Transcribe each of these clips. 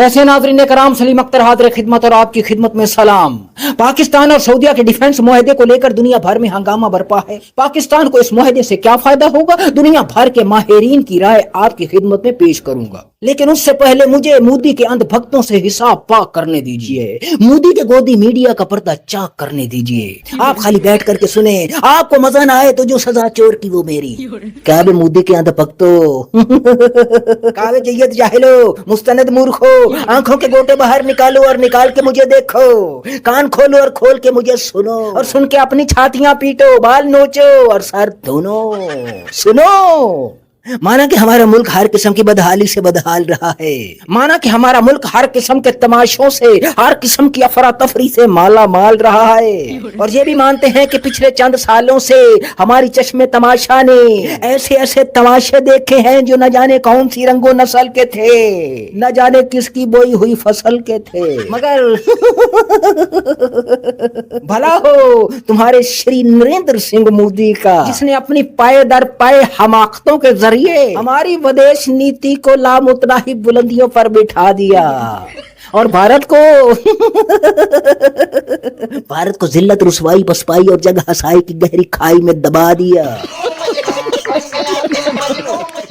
कैसे नाज़रीन कराम, सलीम अख्तर हाज़िर खिदमत और आपकी खिदमत में सलाम। पाकिस्तान और सऊदीया के डिफेंस मुआहदे को लेकर दुनिया भर में हंगामा बरपा है। पाकिस्तान को इस मुआहदे से क्या फायदा होगा, दुनिया भर के माहिरीन की राय आपकी खिदमत में पेश करूंगा। लेकिन उससे पहले मुझे मोदी के अंधभक्तों से हिसाब पाक करने दीजिए, मोदी के गोदी मीडिया का पर्दा चाक करने दीजिए। आप खाली बैठ करके सुने, आपको मजा ना आए तो जो सजा चोर की वो मेरी। क्या बे मोदी के अंधभक्तों, कावे जय्यद जाहिलो, मुस्तनद मूर्खो, आंखों के गोटे बाहर निकालो और निकाल के मुझे देखो, कान खोलो और खोल के मुझे सुनो, और सुन के अपनी छातियां पीटो, बाल नोचो और सर धुनो। सुनो, माना कि हमारा मुल्क हर किस्म की बदहाली से बदहाल रहा है, माना कि हमारा मुल्क हर किस्म के तमाशों से, हर किस्म की अफरा तफरी से माला माल रहा है, और ये भी मानते हैं कि पिछले चंद सालों से हमारी चश्मे तमाशा ने ऐसे ऐसे तमाशे देखे हैं जो न जाने कौन सी रंगो नस्ल के थे, न जाने किसकी बोई हुई फसल के थे। मगर भला हो तुम्हारे श्री नरेंद्र सिंह मोदी का, जिसने अपनी पाए दर पाए हमाकतों के जरिए हमारी विदेश नीति को लामुतनाही बुलंदियों पर बिठा दिया और भारत को जिल्लत, रुसवाई, पसपाई और जग हसाई की गहरी खाई में दबा दिया।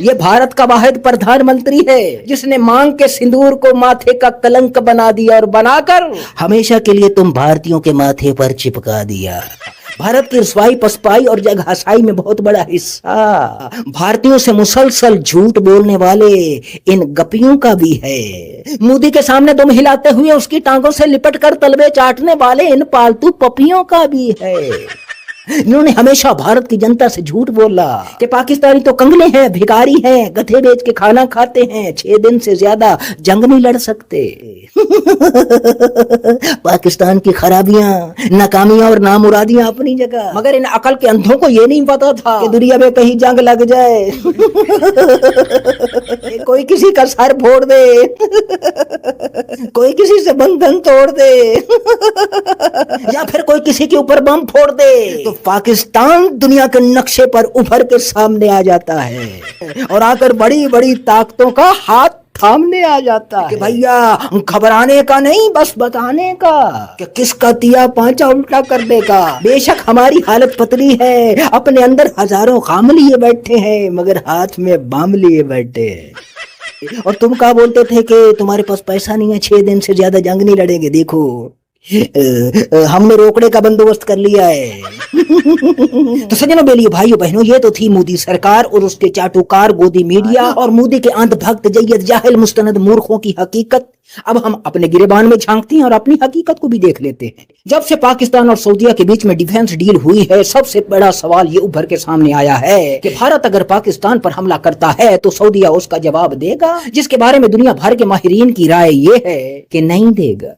ये भारत का वाहिद प्रधानमंत्री है जिसने मांग के सिंदूर को माथे का कलंक बना दिया और बनाकर हमेशा के लिए तुम भारतीयों के माथे पर चिपका दिया। भारत की रसवाई, पसपाई और जगहसाई में बहुत बड़ा हिस्सा भारतीयों से मुसलसल झूठ बोलने वाले इन गपियों का भी है। मोदी के सामने दुम हिलाते हुए उसकी टांगों से लिपट कर तलवे चाटने वाले इन पालतू पपियों का भी है। इन्होंने हमेशा भारत की जनता से झूठ बोला कि पाकिस्तानी तो कंगले हैं, भिखारी हैं, गधे बेच के खाना खाते हैं, 6 दिन से ज्यादा जंग नहीं लड़ सकते। पाकिस्तान की खराबियां, नाकामियां और नामुरादियां अपनी जगह, मगर इन अकल के अंधों को ये नहीं पता था कि दुनिया में कहीं जंग लग जाए कोई किसी का सर फोड़ दे, कोई किसी से बंधन तोड़ दे या फिर कोई किसी के ऊपर बम फोड़ दे, तो पाकिस्तान दुनिया के नक्शे पर उभर के सामने आ जाता है और आकर बड़ी बड़ी ताकतों का हाथ थामने आ जाता है कि भैया घबराने का नहीं, बस बताने का कि किसका तिया पांचा उल्टा करने का। बेशक हमारी हालत पतली है, अपने अंदर हजारों काम लिए बैठे हैं, मगर हाथ में बम लिए बैठे हैं। और तुम क्या बोलते थे कि तुम्हारे पास पैसा नहीं है, 6 दिन से ज्यादा जंग नहीं लड़ेंगे। देखो हमने रोकड़े का बंदोबस्त कर लिया है। तो सज्जनों, बेलियों, भाइयों बहनों, ये तो थी मोदी सरकार और उसके चाटुकार गोदी मीडिया और मोदी के अंधभक्त, जय्यद, जाहिल, मुस्तनद मूर्खों की हकीकत। अब हम अपने गिरेबान में झांकते हैं और अपनी हकीकत को भी देख लेते हैं। जब से पाकिस्तान और सऊदीया के बीच में डिफेंस डील हुई है, सबसे बड़ा सवाल ये उभर के सामने आया है कि भारत अगर पाकिस्तान पर हमला करता है तो सऊदीया उसका जवाब देगा, जिसके बारे में दुनिया भर के माहिरीन की राय ये है कि नहीं देगा।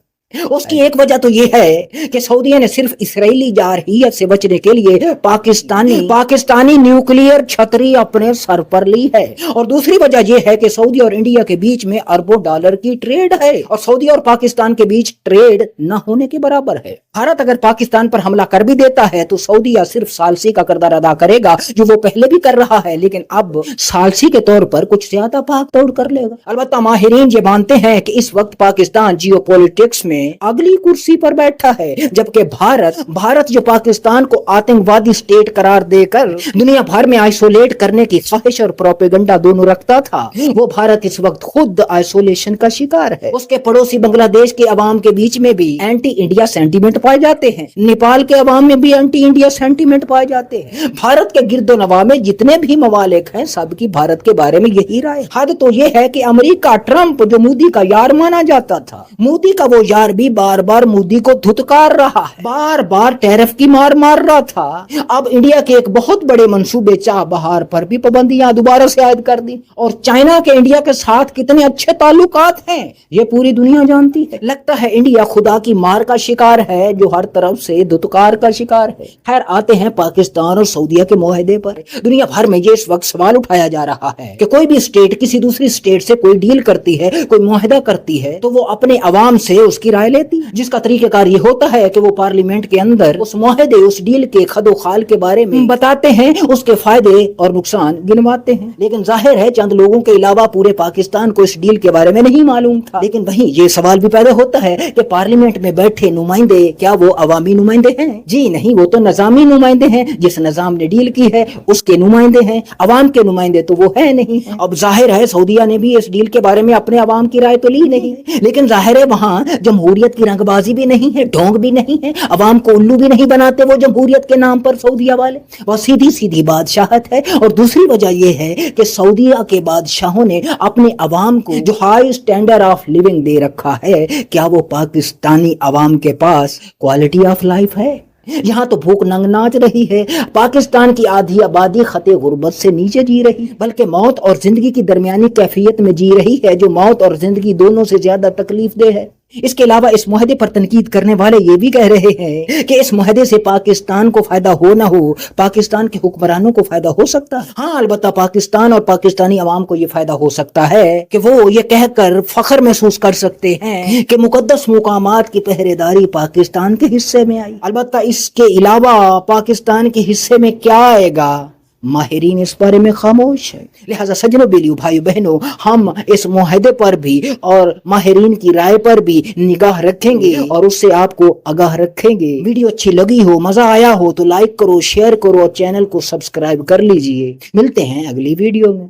उसकी एक वजह तो ये है कि सऊदीया ने सिर्फ इस्राएली जारहियत से बचने के लिए पाकिस्तानी न्यूक्लियर छतरी अपने सर पर ली है, और दूसरी वजह यह है कि सऊदी और इंडिया के बीच में अरबों डॉलर की ट्रेड है और सऊदी और पाकिस्तान के बीच ट्रेड न होने के बराबर है। भारत अगर पाकिस्तान पर हमला कर भी देता है तो सऊदीया सिर्फ सालसी का किरदार अदा करेगा, जो वो पहले भी कर रहा है, लेकिन अब सालसी के तौर पर कुछ ज्यादा भाग दौड़ कर लेगा। अलबत्ता माहिरीन ये मानते हैं कि इस वक्त पाकिस्तान जियोपॉलिटिक्स में अगली कुर्सी पर बैठा है, जबकि भारत जो पाकिस्तान को आतंकवादी स्टेट करार देकर दुनिया भर में आइसोलेट करने की ख्वाहिश और प्रोपेगेंडा दोनों रखता था, वो भारत इस वक्त खुद आइसोलेशन का शिकार है। उसके पड़ोसी बांग्लादेश के अवाम के बीच में भी एंटी इंडिया सेंटीमेंट पाए जाते हैं, नेपाल के अवाम में भी एंटी इंडिया सेंटीमेंट पाए जाते हैं। भारत के गिरदोनवा में जितने भी ममालिक हैं, सबकी भारत के बारे में यही राय। हद तो ये है कि अमेरिका, ट्रंप जो मोदी का यार माना जाता था, मोदी का वो यार भी बार बार मोदी को धुतकार रहा है, बार बार टैरिफ की मार मार रहा था। अब इंडिया के एक बहुत बड़े मंसूबे चाबहार पर भी पाबंदियां दोबारा से आयद कर दी, और चाइना के इंडिया के साथ कितने अच्छे ताल्लुकात हैं ये पूरी दुनिया जानती है। लगता है इंडिया खुदा की मार का शिकार है, जो हर तरफ से धुतकार का शिकार है। खैर, आते हैं पाकिस्तान और सऊदीया के मुआहदे पर। दुनिया भर में ये इस वक्त सवाल उठाया जा रहा है कि कोई भी स्टेट किसी दूसरी स्टेट से कोई डील करती है, कोई मुआहदा करती है, तो वो अपने अवाम से उसकी رائے لیती है, जिसका तरीका कार ये होता है कि वो पार्लियामेंट के अंदर उस मुआहदे, उस डील के खदोखाल के बारे में बताते हैं, उसके फायदे और नुकसान गिनवाते हैं। लेकिन जाहिर है चंद लोगों के अलावा पूरे पाकिस्तान को इस डील के बारे में नहीं मालूम था। लेकिन वहीं ये सवाल भी पैदा होता है कि पार्लियामेंट में बैठे नुमाइंदे क्या वो अवामी नुमाइंदे हैं? जी नहीं, वो तो निजामी नुमाइंदे हैं। जिस निजाम ने डील की है उसके नुमाइंदे हैं, अवाम के नुमाइंदे तो वो है नहीं। अब जाहिर है सऊदीया ने भी इस डील के बारे में अपने अवाम की राय तो ली नहीं, लेकिन जाहिर है वहाँ जमहूरियत की रंगबाजी भी नहीं है, ढोंग भी नहीं है, अवाम को उल्लू भी नहीं बनाते वो जमहूरियत के नाम पर सऊदीया वाले। वो सीधी सीधी बादशाहत है। और दूसरी वजह यह है कि सऊदीया के बादशाहों ने अपने अवाम को जो हाई स्टैंडर्ड ऑफ लिविंग दे रखा है, क्या वो पाकिस्तानी अवाम के पास क्वालिटी ऑफ लाइफ है? यहाँ तो भूख नंग नाच रही है। पाकिस्तान की आधी आबादी खते गुर्बत से नीचे जी रही, बल्कि मौत और जिंदगी की दरमियानी कैफियत में जी रही है, जो मौत और जिंदगी दोनों से ज्यादा तकलीफ दे है। इसके अलावा इस मुआहदे पर तनकीद करने वाले ये भी कह रहे हैं कि इस मुआहदे से पाकिस्तान को फायदा हो ना हो, पाकिस्तान के हुक्मरानों को फायदा हो सकता है। हाँ, अलबत्ता पाकिस्तान और पाकिस्तानी अवाम को ये फायदा हो सकता है कि वो ये कहकर फख्र महसूस कर सकते हैं कि मुकद्दस मुकामात की पहरेदारी पाकिस्तान के हिस्से में आई। अलबत्ता इसके अलावा पाकिस्तान के हिस्से में क्या आएगा, माहिरीन इस बारे में खामोश है। लिहाजा सज्जनों, बेलियों, भाइयों बहनों, हम इस मुआहदे पर भी और माहिरीन की राय पर भी निगाह रखेंगे और उससे आपको आगाह रखेंगे। वीडियो अच्छी लगी हो, मजा आया हो तो लाइक करो, शेयर करो और चैनल को सब्सक्राइब कर लीजिए। मिलते हैं अगली वीडियो में।